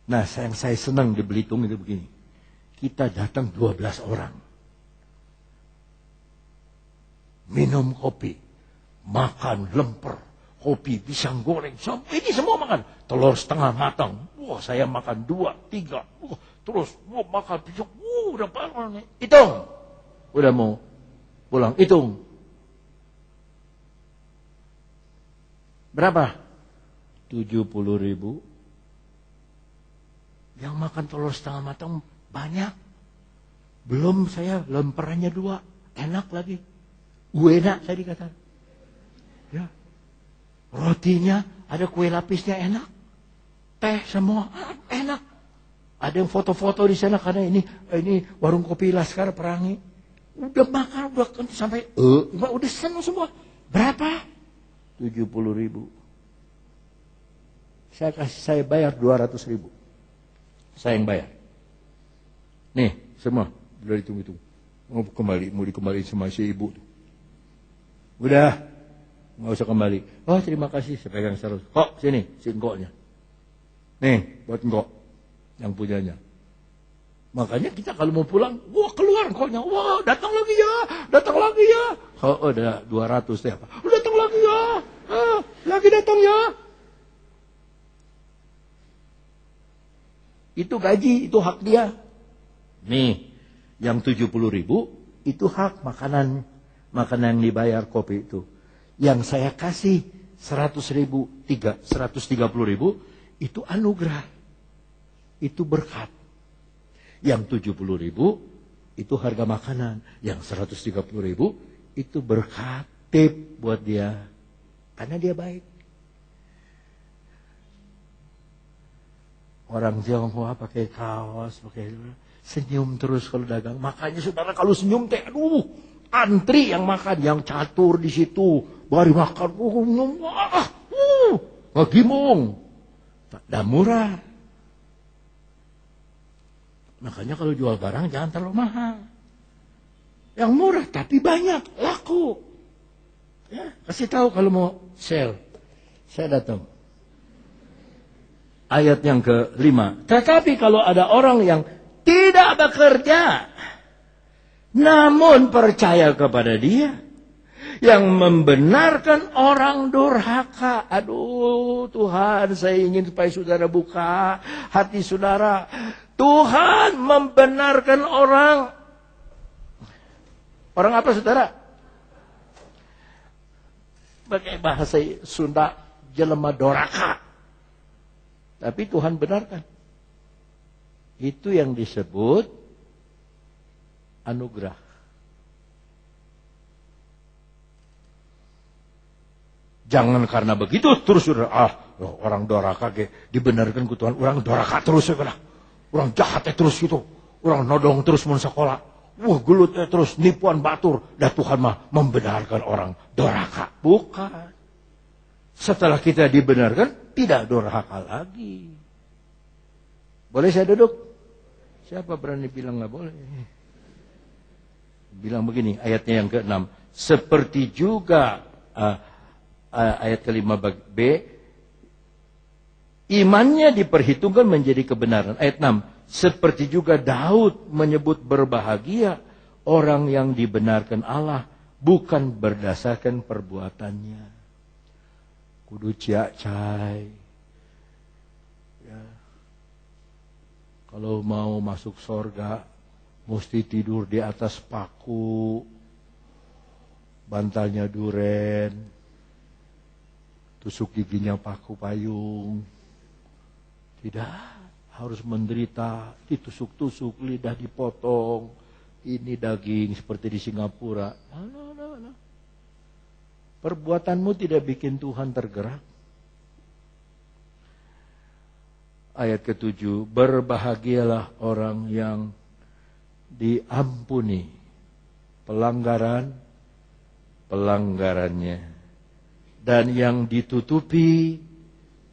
Nah, yang saya senang di Belitung itu begini. Kita datang 12 orang. Minum kopi. Makan lemper. Kopi, pisang goreng. Ini semua makan. Telur setengah matang. Wah, saya makan 2, 3. Wah, terus makan pisang. Udah parah nih. Hitung. Udah mau pulang. Hitung. Berapa? 70.000. Yang makan telur setengah matang banyak. Belum saya lemperannya 2. Enak lagi. Enak saya dikatakan. Ya. Rotinya ada kue lapisnya enak. Teh semua enak. Ada yang foto-foto di sana karena ini warung kopi Laskar Perangi. Udah makan udah sampai udah senang semua. Berapa? 70.000. Saya bayar 200.000. Saya yang bayar. Nih, semua udah hitung-hitung. Mau dikembaliin sama si ibu tuh. Udah, nggak usah kembali. Oh, terima kasih, saya pegang terus. Kok sini, si engkoknya. Nih, buat engkok yang punyanya. Makanya kita kalau mau pulang, wah keluar engkoknya. Wah, datang lagi ya. Oh, udah 200 deh apa? Datang lagi ya. Lagi datang ya. Itu gaji, itu hak dia. Nih, yang 70.000 itu hak makanan yang dibayar kopi itu. Yang saya kasih 130.000 itu anugerah. Itu berkat. Yang 70.000 itu harga makanan. Yang 130.000 itu berkat tip buat dia. Karena dia baik. Orang Tionghoa pakai kaos, pakai senyum terus kalau dagang. Makanya saudara kalau senyum teh, aduh, antri yang makan, yang catur di situ, baru makan, ngegimong, dan murah. Makanya kalau jual barang jangan terlalu mahal, yang murah tapi banyak, laku. Ya, kasih tahu kalau mau sale, saya datang. Ayat yang ke-5. Tetapi kalau ada orang yang tidak bekerja, namun percaya kepada dia, yang membenarkan orang durhaka. Aduh Tuhan, saya ingin supaya saudara buka hati saudara. Tuhan membenarkan orang apa saudara? Pakai bahasa Sunda, jelema doraka. Tapi Tuhan benarkan. Itu yang disebut anugerah. Jangan karena begitu terus orang doraka dibenarkan ku Tuhan, orang doraka terus ya. Orang jahat terus gitu. Orang nodong terus mun sekolah. Gelut terus nipuan batur. Dan Tuhan mah membenarkan orang doraka. Bukan. Setelah kita dibenarkan, tidak durhaka lagi. Boleh saya duduk? Siapa berani bilang nggak boleh? Bilang begini, ayatnya yang ke-6. Seperti juga, ayat ke-5b, imannya diperhitungkan menjadi kebenaran. Ayat 6. Seperti juga Daud menyebut berbahagia orang yang dibenarkan Allah, bukan berdasarkan perbuatannya. Kudu ciak-cai. Ya. Kalau mau masuk surga, mesti tidur di atas paku, bantalnya duren, tusuk giginya paku payung. Tidak, harus menderita, ditusuk-tusuk, lidah dipotong. Ini daging seperti di Singapura. No. Perbuatanmu tidak bikin Tuhan tergerak. Ayat ke-7, berbahagialah orang yang diampuni pelanggarannya, dan yang ditutupi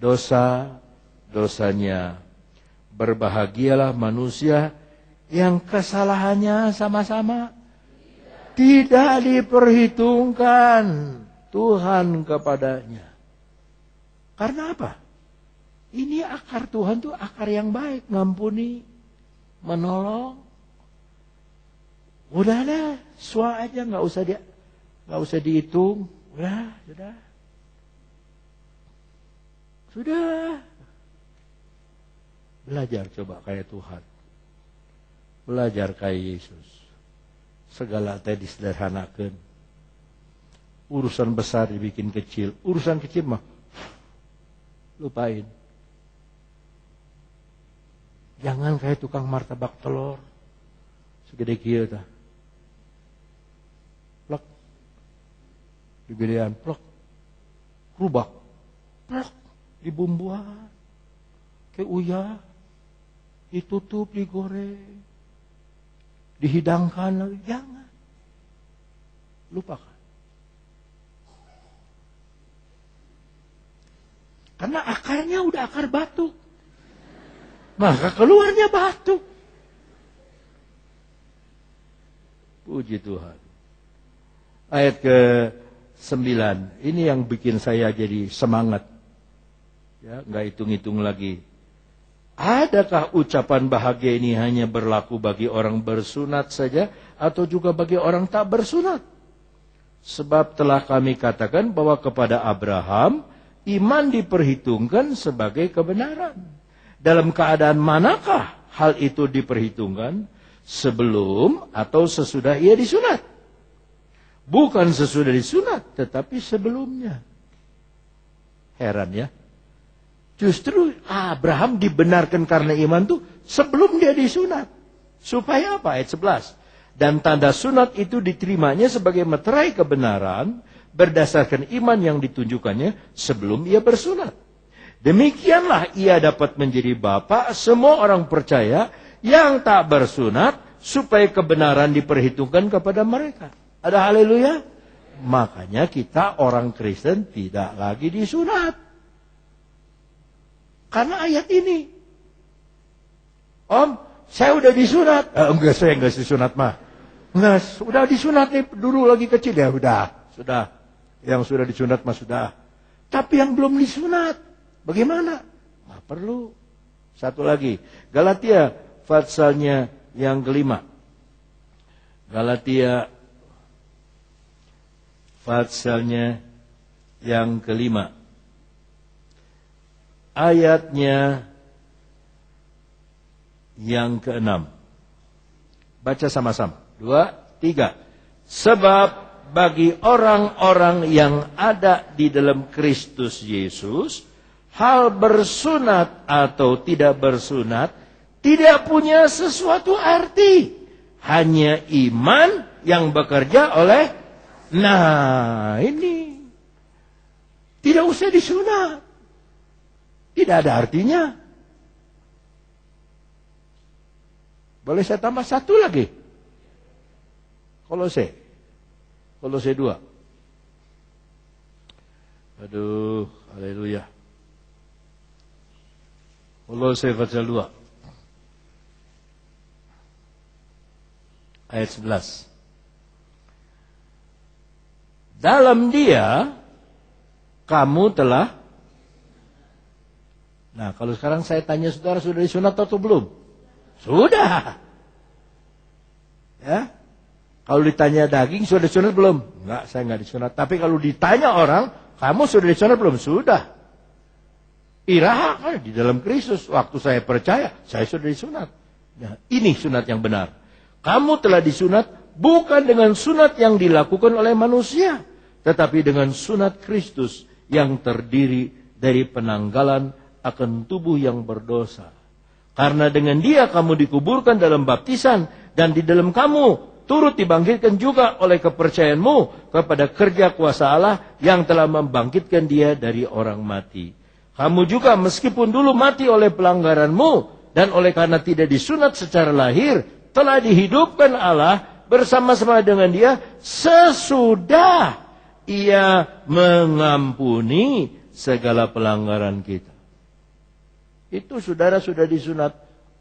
dosa-dosanya. Berbahagialah manusia yang kesalahannya sama-sama tidak diperhitungkan Tuhan kepadanya. Karena apa? Ini akar Tuhan tuh akar yang baik, ngampuni, menolong. Udahlah, swa aja, nggak usah dihitung. Sudah. Belajar coba kayak Tuhan. Belajar kayak Yesus. Segala teh disederhanakan. Urusan besar dibikin kecil. Urusan kecil mah lupain. Jangan kayak tukang martabak telur. Segede kieu tah. Plek. Digedean plek. Rubak. Plek. Dibumbuan. Kayak uyah. Ditutup, digoreng. Dihidangkan lagi. Jangan. Lupakan. Karena akarnya udah akar batu. Maka keluarnya batu. Puji Tuhan. Ayat ke-9. Ini yang bikin saya jadi semangat. Ya, nggak hitung-hitung lagi. Adakah ucapan bahagia ini hanya berlaku bagi orang bersunat saja atau juga bagi orang tak bersunat? Sebab telah kami katakan bahwa kepada Abraham iman diperhitungkan sebagai kebenaran. Dalam keadaan manakah hal itu diperhitungkan? Sebelum atau sesudah ia disunat? Bukan sesudah disunat, tetapi sebelumnya. Heran ya. Justru Abraham dibenarkan karena iman tuh sebelum dia disunat. Supaya apa? Ayat 11. Dan tanda sunat itu diterimanya sebagai meterai kebenaran berdasarkan iman yang ditunjukkannya sebelum ia bersunat. Demikianlah ia dapat menjadi bapa semua orang percaya yang tak bersunat supaya kebenaran diperhitungkan kepada mereka. Ada haleluya? Makanya kita orang Kristen tidak lagi disunat. Karena ayat ini. Om, saya udah disunat. Enggak, saya enggak disunat mah. Enggak, udah disunat nih dulu lagi kecil ya, sudah. Yang sudah disunat mah sudah. Tapi yang belum disunat, bagaimana? Nggak perlu. Satu lagi, Galatia pasalnya yang kelima. Galatia pasalnya yang kelima. Ayatnya yang ke-6. Baca sama-sama. 2, 3. Sebab bagi orang-orang yang ada di dalam Kristus Yesus, hal bersunat atau tidak bersunat tidak punya sesuatu arti. Hanya iman yang bekerja oleh, nah ini. Tidak usah disunat. Tidak ada artinya. Boleh saya tambah satu lagi? Kolose 2. Aduh, haleluya. Kolose pasal 2. Ayat 11. Dalam Dia kamu telah. Nah, kalau sekarang saya tanya saudara, sudah disunat atau belum? Sudah. Ya. Kalau ditanya daging, sudah disunat belum? Enggak, saya enggak disunat. Tapi kalau ditanya orang, kamu sudah disunat belum? Sudah. Iraha di dalam Kristus. Waktu saya percaya, saya sudah disunat. Nah, ini sunat yang benar. Kamu telah disunat bukan dengan sunat yang dilakukan oleh manusia, tetapi dengan sunat Kristus yang terdiri dari penanggalan akan tubuh yang berdosa. Karena dengan Dia kamu dikuburkan dalam baptisan, dan di dalam kamu turut dibangkitkan juga oleh kepercayaanmu kepada kerja kuasa Allah yang telah membangkitkan Dia dari orang mati. Kamu juga meskipun dulu mati oleh pelanggaranmu dan oleh karena tidak disunat secara lahir, telah dihidupkan Allah bersama-sama dengan Dia sesudah Ia mengampuni segala pelanggaran kita. Itu saudara sudah disunat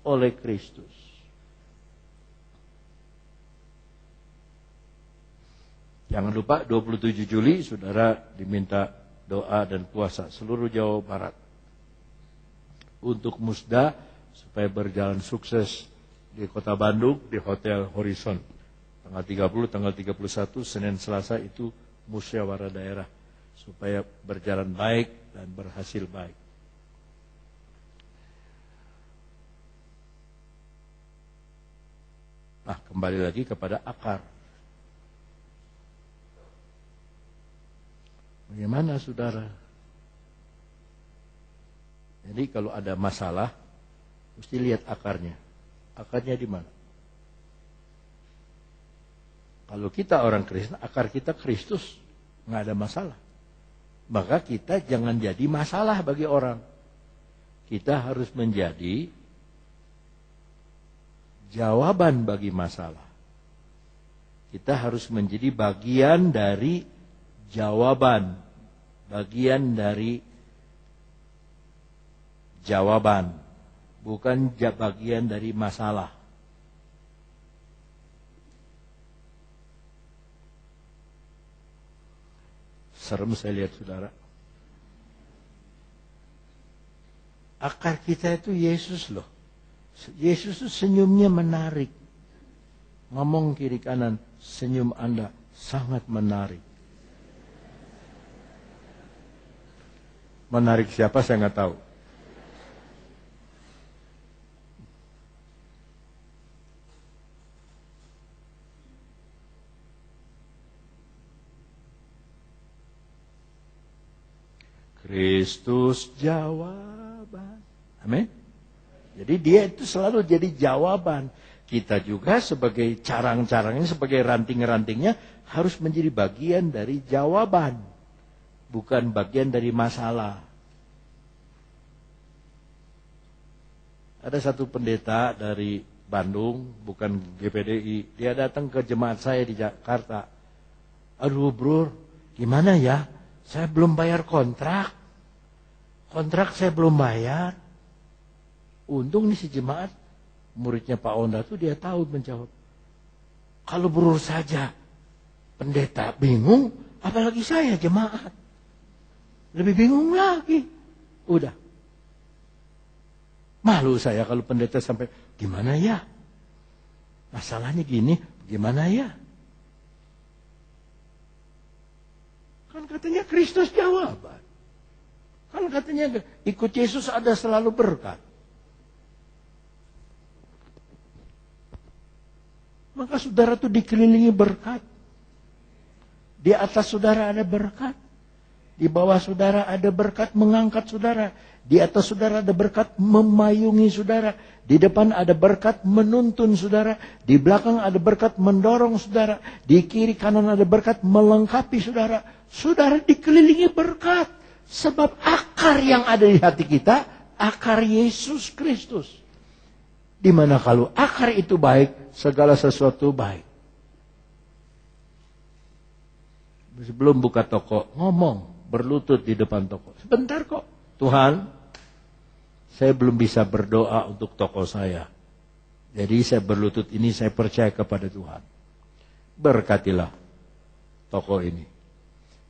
oleh Kristus. Jangan lupa 27 Juli saudara diminta doa dan puasa seluruh Jawa Barat. untuk Musda supaya berjalan sukses di Kota Bandung di Hotel Horizon. Tanggal 30, tanggal 31, Senin Selasa itu musyawarah daerah supaya berjalan baik dan berhasil baik. Nah, kembali lagi kepada akar. Bagaimana saudara? Jadi kalau ada masalah, mesti lihat akarnya. Akarnya di mana? Kalau kita orang Kristen, akar kita Kristus, nggak ada masalah. Maka kita jangan jadi masalah bagi orang. Kita harus menjadi jawaban bagi masalah. Kita harus menjadi bagian dari jawaban. Bagian dari jawaban. Bukan bagian dari masalah. Serem saya lihat saudara. Akar kita itu Yesus loh. Yesus itu senyumnya menarik. Ngomong kiri kanan, senyum Anda sangat menarik. Menarik siapa saya nggak tahu. Kristus jawaban. Amin. Jadi dia itu selalu jadi jawaban. Kita juga sebagai carang-carangnya, sebagai ranting-rantingnya harus menjadi bagian dari jawaban. Bukan bagian dari masalah. Ada satu pendeta dari Bandung, bukan GPDI. Dia datang ke jemaat saya di Jakarta. Aduh bro, gimana ya? Saya belum bayar kontrak. Kontrak saya belum bayar. Untung nih si jemaat, muridnya Pak Onda tuh dia tahu menjawab. Kalau bro saja pendeta bingung, apalagi saya jemaat. Lebih bingung lagi. Udah. Malu saya kalau pendeta sampai, gimana ya? Masalahnya gini, gimana ya? Kan katanya Kristus jawaban. Kan katanya ikut Yesus ada selalu berkat. Maka saudara itu dikelilingi berkat. Di atas saudara ada berkat. Di bawah saudara ada berkat mengangkat saudara. Di atas saudara ada berkat memayungi saudara. Di depan ada berkat menuntun saudara. Di belakang ada berkat mendorong saudara. Di kiri kanan ada berkat melengkapi saudara. Saudara dikelilingi berkat. Sebab akar yang ada di hati kita, akar Yesus Kristus. Dimana kalau akar itu baik, segala sesuatu baik. Sebelum buka toko, ngomong. Berlutut di depan toko. Sebentar kok. Tuhan, saya belum bisa berdoa untuk toko saya. Jadi saya berlutut ini, saya percaya kepada Tuhan. Berkatilah toko ini.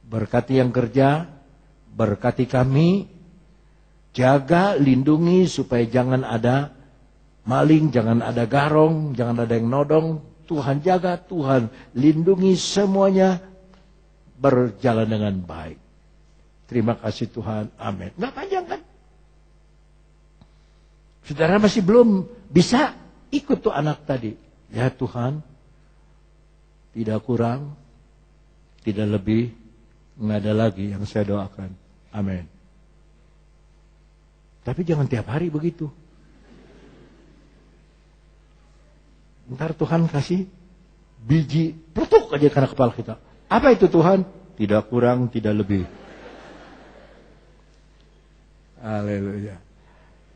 Berkati yang kerja, berkati kami. Jaga, lindungi supaya jangan ada maling, jangan ada garong, jangan ada yang nodong. Tuhan jaga, Tuhan lindungi semuanya berjalan dengan baik. Terima kasih Tuhan. Amin. Nggak panjang kan? Saudara masih belum bisa ikut tuh anak tadi. Ya Tuhan, tidak kurang, tidak lebih, nggak ada lagi yang saya doakan. Amin. Tapi jangan tiap hari begitu. Ntar Tuhan kasih biji peletuk aja karena kepala kita. Apa itu Tuhan? Tidak kurang, tidak lebih. Haleluya.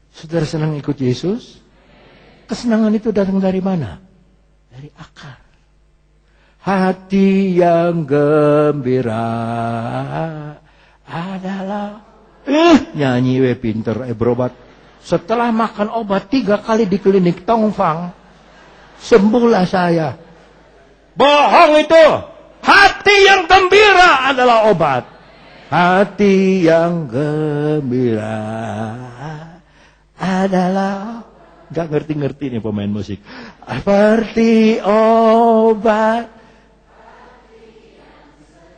Saudara senang ikut Yesus? Kesenangan itu datang dari mana? Dari akar. Hati yang gembira adalah nyanyi we pinter berobat. Setelah makan obat 3 kali di klinik Tongfang, sembuhlah saya. Bohong itu. Hati yang gembira adalah obat. Hati yang gembira adalah. Gak ngerti-ngerti nih pemain musik. Seperti obat